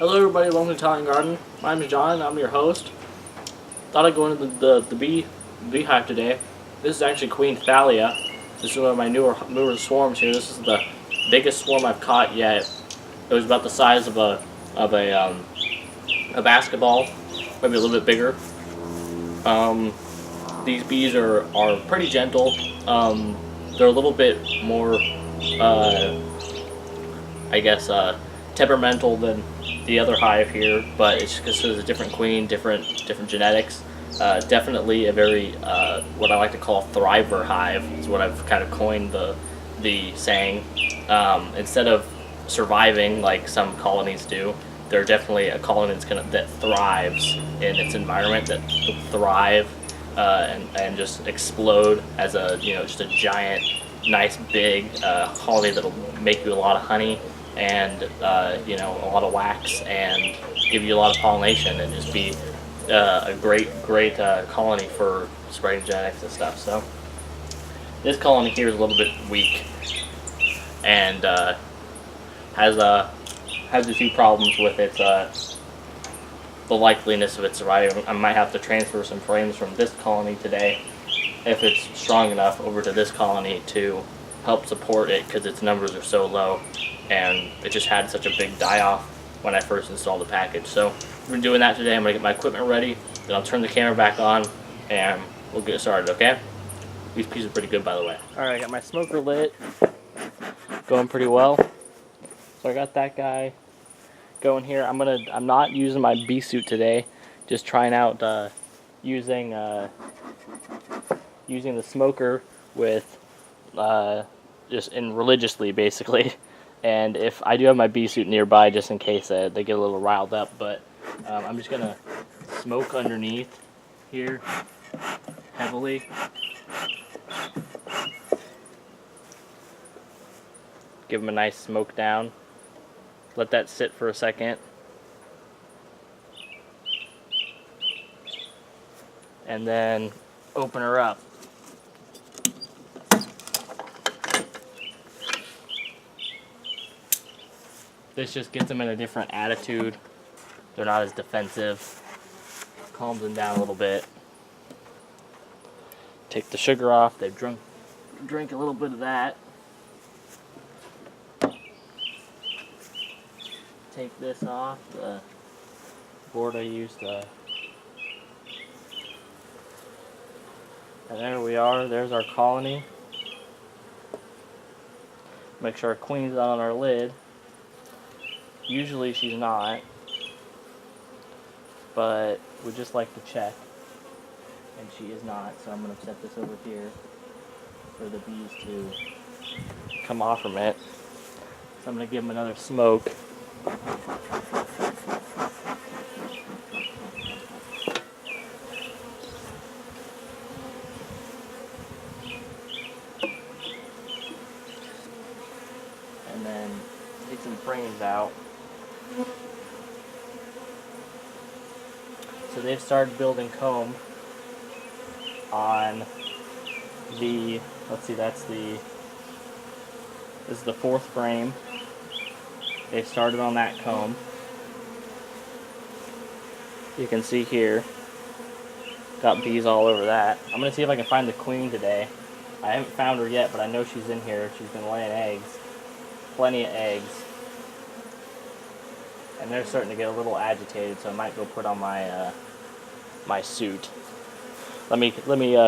Hello everybody, welcome to Italian Garden. My name is John, I'm your host. Thought I'd go into the beehive today. This is actually Queen Thalia. This is one of my newer swarms here. This is the biggest swarm I've caught yet. It was about the size of a basketball, maybe a little bit bigger. These bees are pretty gentle. They're a little bit more, I guess, temperamental than the other hive here, but it's because there's a different queen, different genetics. Definitely a very what I like to call thriver hive is what I've kind of coined the saying. Instead of surviving like some colonies do, they're definitely a colony that thrives in its environment, that thrive and just explode as a just a giant, nice big colony that'll make you a lot of honey and a lot of wax and give you a lot of pollination and just be a great colony for spreading genetics and stuff. So this colony here is a little bit weak and has a few problems with its the likeliness of its surviving. I might have to transfer some frames from this colony today, if it's strong enough, over to this colony to help support it, because its numbers are so low and it just had such a big die-off when I first installed the package. So we're doing that today. I'm going to get my equipment ready, then I'll turn the camera back on and we'll get started, okay? These pieces are pretty good, by the way. Alright, I got my smoker lit, going pretty well. So I got that guy going here. I'm not using my bee suit today, just trying out using the smoker with just religiously, basically. And if I do have my bee suit nearby, just in case they get a little riled up, but I'm just gonna smoke underneath here heavily. Give them a nice smoke down. Let that sit for a second. And then open her up. This just gets them in a different attitude. They're not as defensive. Calms them down a little bit. Take the sugar off. They've drink a little bit of that. Take this off, the board I used, and there we are. There's our colony. Make sure our queen's not on our lid. Usually she's not, but we just like to check, and she is not, so I'm going to set this over here for the bees to come off from it. So I'm going to give them another smoke. And then take some frames out. So they've started building comb on the, let's see, this is the fourth frame. They've started on that comb. You can see here, got bees all over that. I'm going to see if I can find the queen today. I haven't found her yet, but I know she's in here. She's been laying eggs. Plenty of eggs. And they're starting to get a little agitated, so I might go put on my my suit. Let me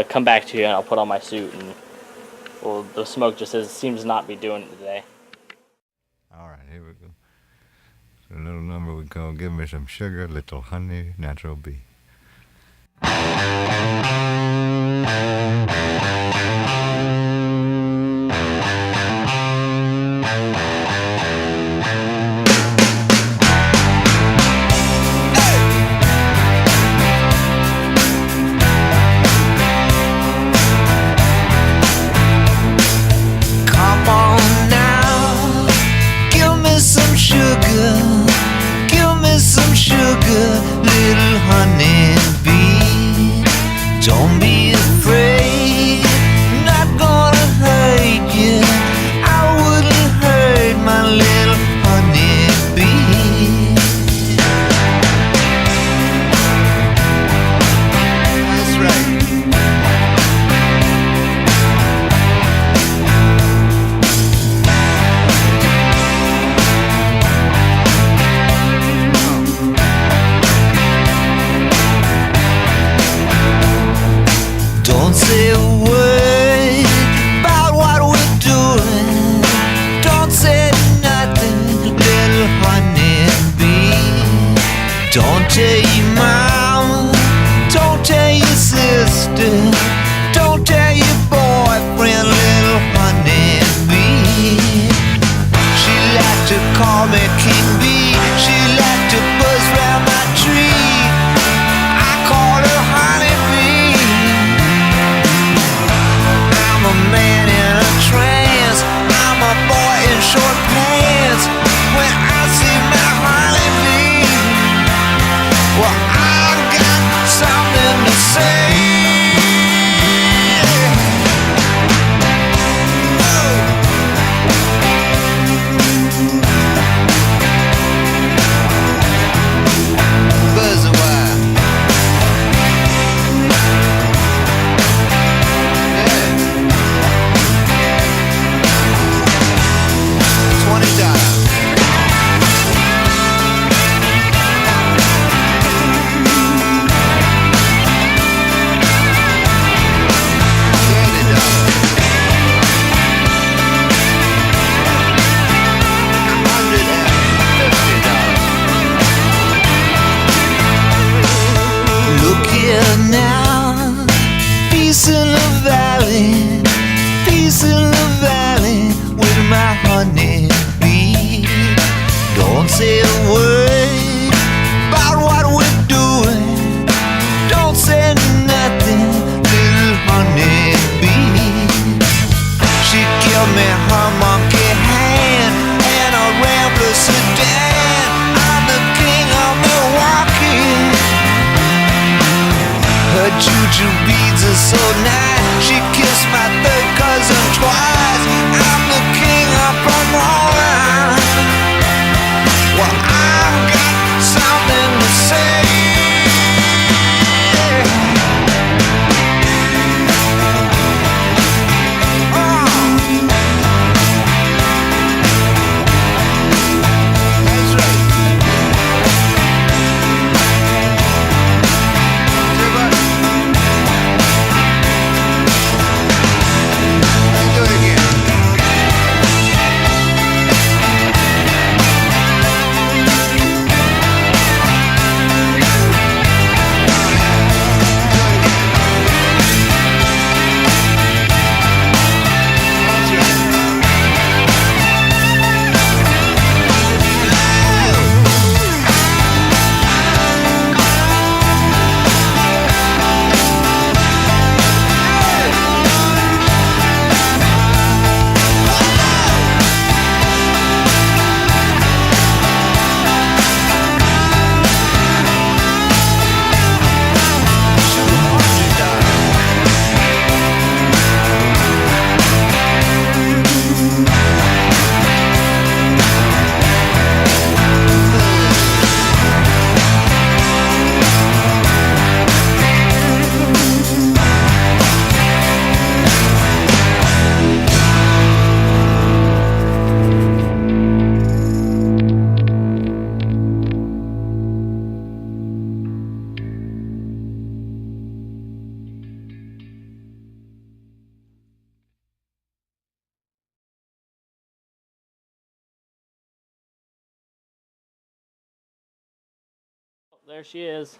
come back to you and I'll put on my suit, and well, the smoke just seems to not be doing it today. Alright, here we go. So a little number we call Give Me Some Sugar, Little Honey, Natural Bee. Little honey bee, don't be afraid. dance in the valley with my honey bee. Don't say a word about what we're doing. Don't say nothing, little honey bee. She gave me her monkey hand and a Rambler sedan. I'm the king of Milwaukee. Her juju beads are so nice. She kissed my third cousin twice. I'm the king of Pomona. Well, I've got something to say. That's right. Do it again. There she is.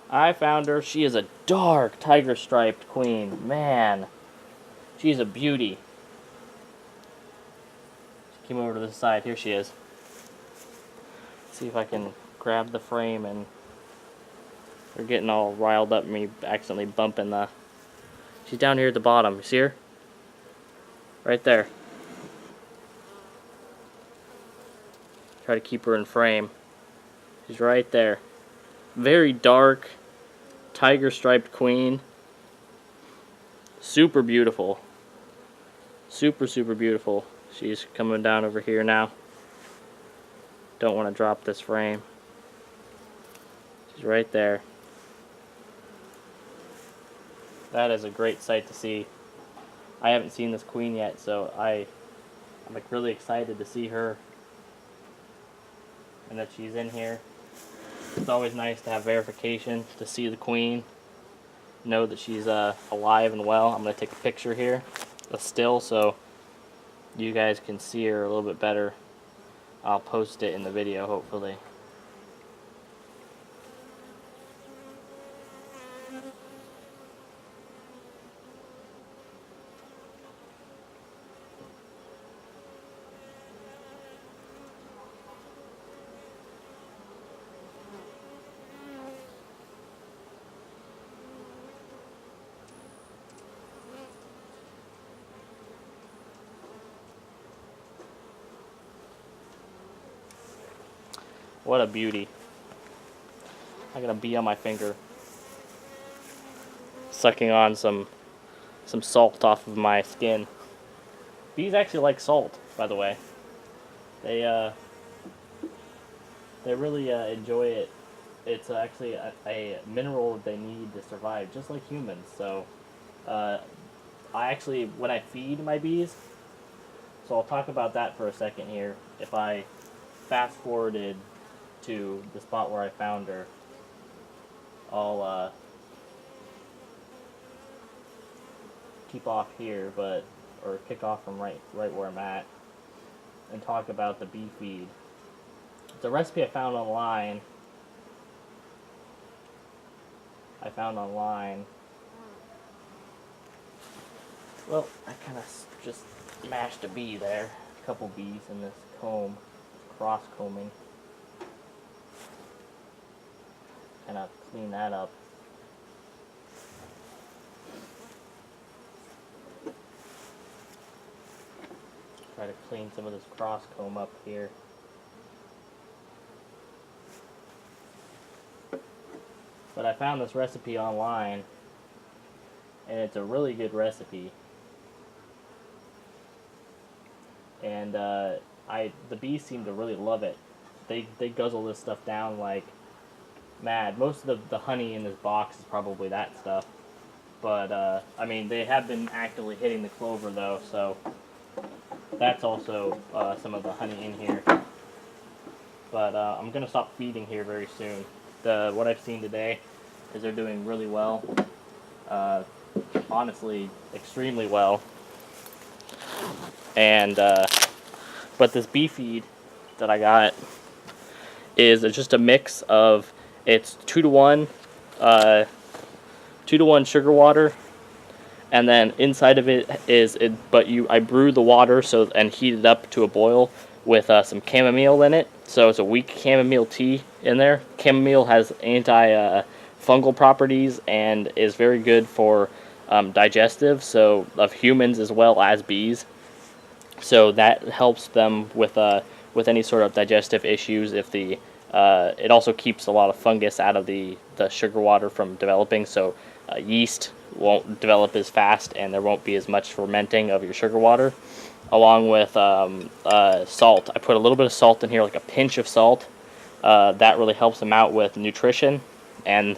I found her. She is a dark tiger striped queen. Man, she's a beauty. She came over to this side. Here she is. Let's see if I can grab the frame, and they're getting all riled up, me accidentally bumping the... She's down here at the bottom. You see her? Right there. Try to keep her in frame. She's right there. Very dark, tiger striped queen. Super beautiful. Super, super beautiful. She's coming down over here now. Don't want to drop this frame. She's right there. That is a great sight to see. I haven't seen this queen yet, so I'm like really excited to see her and that she's in here. It's always nice to have verification to see the queen, know that she's alive and well. I'm going to take a picture here, a still, so you guys can see her a little bit better. I'll post it in the video, hopefully. What a beauty. I got a bee on my finger. Sucking on some salt off of my skin. Bees actually like salt, by the way. They really enjoy it. It's actually a mineral that they need to survive, just like humans. So I actually, when I feed my bees, so I'll talk about that for a second here. If I fast forwarded to the spot where I found her, I'll keep off here, or kick off from right where I'm at, and talk about the bee feed. It's a recipe I found online. Well, I kind of just mashed a bee there. A couple bees in this comb, cross combing. Kind of clean that up. Try to clean some of this cross comb up here. But I found this recipe online, and it's a really good recipe. And the bees seem to really love it. They guzzle this stuff down like mad. Most of the honey in this box is probably that stuff. But I mean, they have been actively hitting the clover though, so that's also some of the honey in here. But I'm gonna stop feeding here very soon. What I've seen today is they're doing really well. Honestly, extremely well. And but this bee feed that I got is just a mix of, it's 2-to-1 2-to-1 sugar water, and then inside of it is I brew the water and heat it up to a boil with some chamomile in it. So it's a weak chamomile tea in there. Chamomile has anti-fungal properties and is very good for digestive, so of humans as well as bees. So that helps them with any sort of digestive issues. It also keeps a lot of fungus out of the sugar water from developing, so yeast won't develop as fast and there won't be as much fermenting of your sugar water. Along with salt. I put a little bit of salt in here, like a pinch of salt. That really helps them out with nutrition and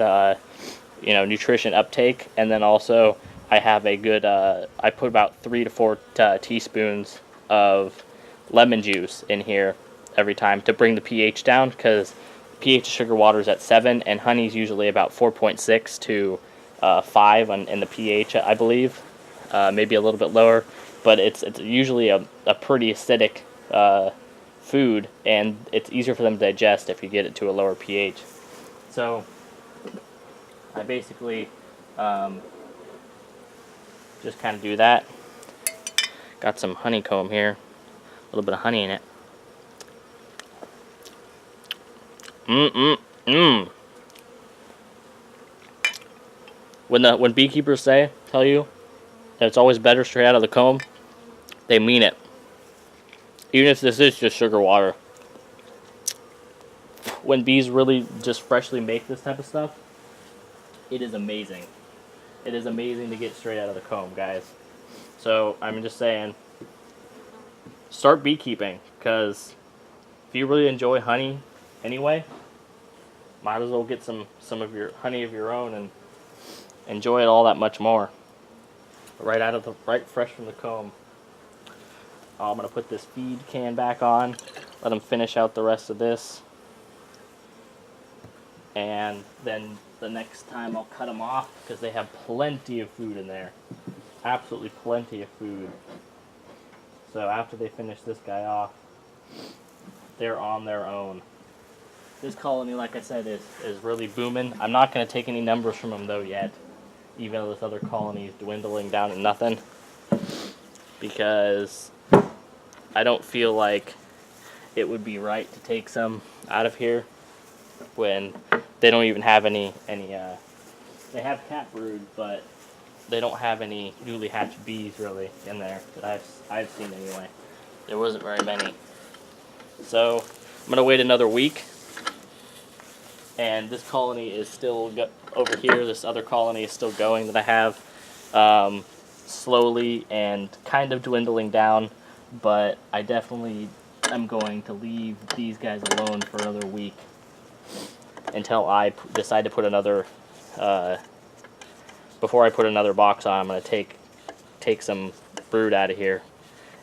nutrition uptake. And then also I have a good, I put about 3 to 4 teaspoons of lemon juice in here every time to bring the pH down, because pH of sugar water is at 7 and honey is usually about 4.6 to 5 in the pH, I believe. Maybe a little bit lower, but it's usually a pretty acidic food, and it's easier for them to digest if you get it to a lower pH. So I basically just kind of do that. Got some honeycomb here, a little bit of honey in it. When beekeepers tell you that it's always better straight out of the comb, they mean it. Even if this is just sugar water. When bees really just freshly make this type of stuff, it is amazing. It is amazing to get straight out of the comb, guys. So I'm just saying, start beekeeping, because if you really enjoy honey anyway, might as well get some of your honey of your own and enjoy it all that much more. Right fresh from the comb. I'm gonna put this feed can back on, let them finish out the rest of this, and then the next time I'll cut them off, because they have plenty of food in there. Absolutely plenty of food. So after they finish this guy off, they're on their own. This colony, like I said, is really booming. I'm not going to take any numbers from them though yet, even though this other colony is dwindling down to nothing, because I don't feel like it would be right to take some out of here when they don't even have any they have cat brood, but they don't have any newly hatched bees really in there that I've seen anyway. There wasn't very many. So I'm gonna wait another week, and this colony is still over here. This other colony is still going that I have, slowly and kind of dwindling down, but I definitely am going to leave these guys alone for another week until I decide to put another, before I put another box on. I'm going to take some brood out of here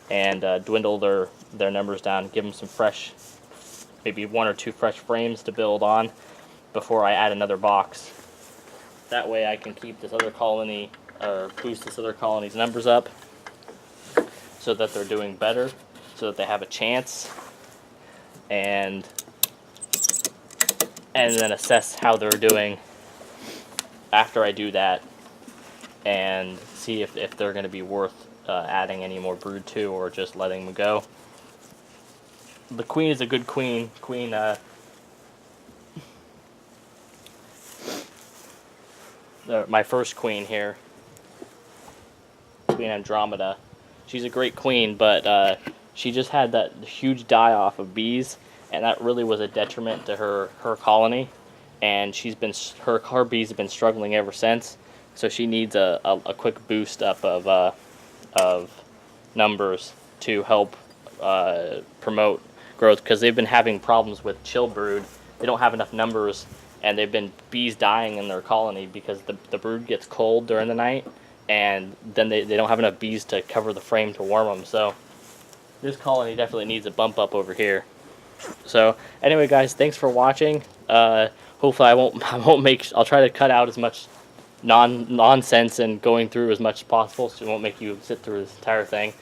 and dwindle their numbers down, give them some fresh, maybe 1 or 2 fresh frames to build on before I add another box. That way I can keep this other colony, or boost this other colony's numbers up so that they're doing better, so that they have a chance, and then assess how they're doing after I do that. and see if they're going to be worth adding any more brood to, or just letting them go. The queen is a good queen. My first queen here, Queen Andromeda. She's a great queen, but she just had that huge die-off of bees, and that really was a detriment to her colony. And her bees have been struggling ever since. So she needs a quick boost up of numbers to help promote growth, because they've been having problems with chill brood. They don't have enough numbers, and they've been bees dying in their colony because the brood gets cold during the night, and then they don't have enough bees to cover the frame to warm them. So this colony definitely needs a bump up over here. So anyway, guys, thanks for watching. Hopefully I'll try to cut out as much nonsense and going through as much as possible, so it won't make you sit through this entire thing.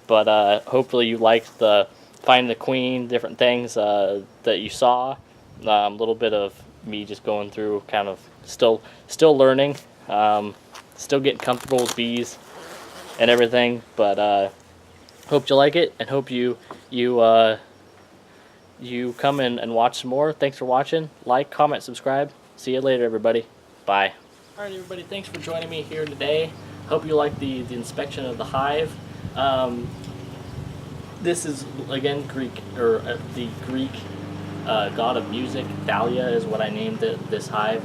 But hopefully you liked the finding the queen, different things that you saw. A little bit of me just going through, kind of still learning, still getting comfortable with bees and everything. But hope you like it, and hope you come in and watch some more. Thanks for watching. Like, comment, subscribe. See you later, everybody. Bye. All right, everybody. Thanks for joining me here today. Hope you liked the inspection of the hive. This is, again, the Greek god of music. Thalia is what I named this hive,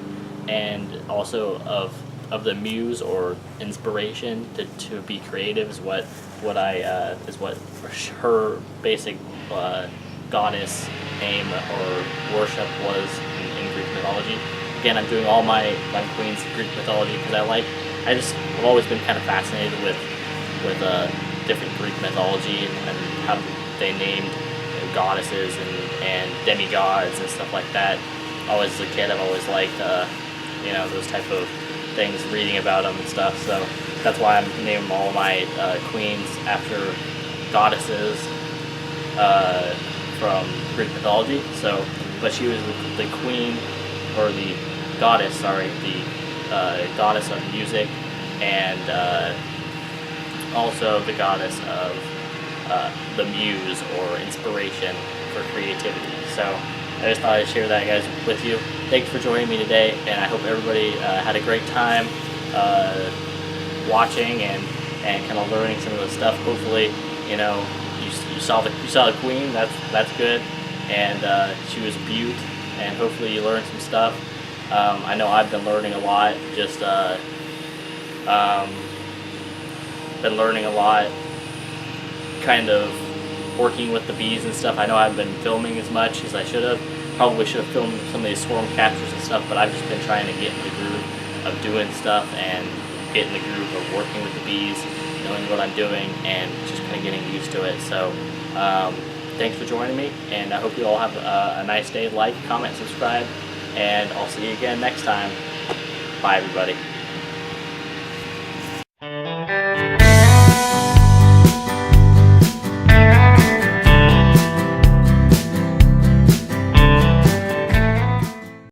and also of the muse, or inspiration to be creative, is what her basic goddess name or worship was in Greek mythology. Again, I'm doing all my queens in Greek mythology because I've always been kind of fascinated with different Greek mythology and how they named goddesses and demigods and stuff like that. Always as a kid, I've always liked those type of things, reading about them and stuff. So that's why I'm naming all my queens after goddesses from Greek mythology. So, but she was the queen, or the goddess, sorry, the goddess of music, and also the goddess of the muse, or inspiration for creativity. So I just thought I'd share that, guys, with you. Thanks for joining me today, and I hope everybody had a great time watching and kind of learning some of the stuff. Hopefully, you saw the queen. That's good, and she was a beaut, and hopefully you learned some stuff. I know I've been learning a lot. Just been learning a lot, kind of working with the bees and stuff. I know I've been filming as much as I should have. Probably should have filmed some of these swarm captures and stuff, but I've just been trying to get in the groove of doing stuff and get in the groove of working with the bees, knowing what I'm doing, and just kind of getting used to it. So thanks for joining me, and I hope you all have a nice day. Like, comment, subscribe, and I'll see you again next time. Bye, everybody.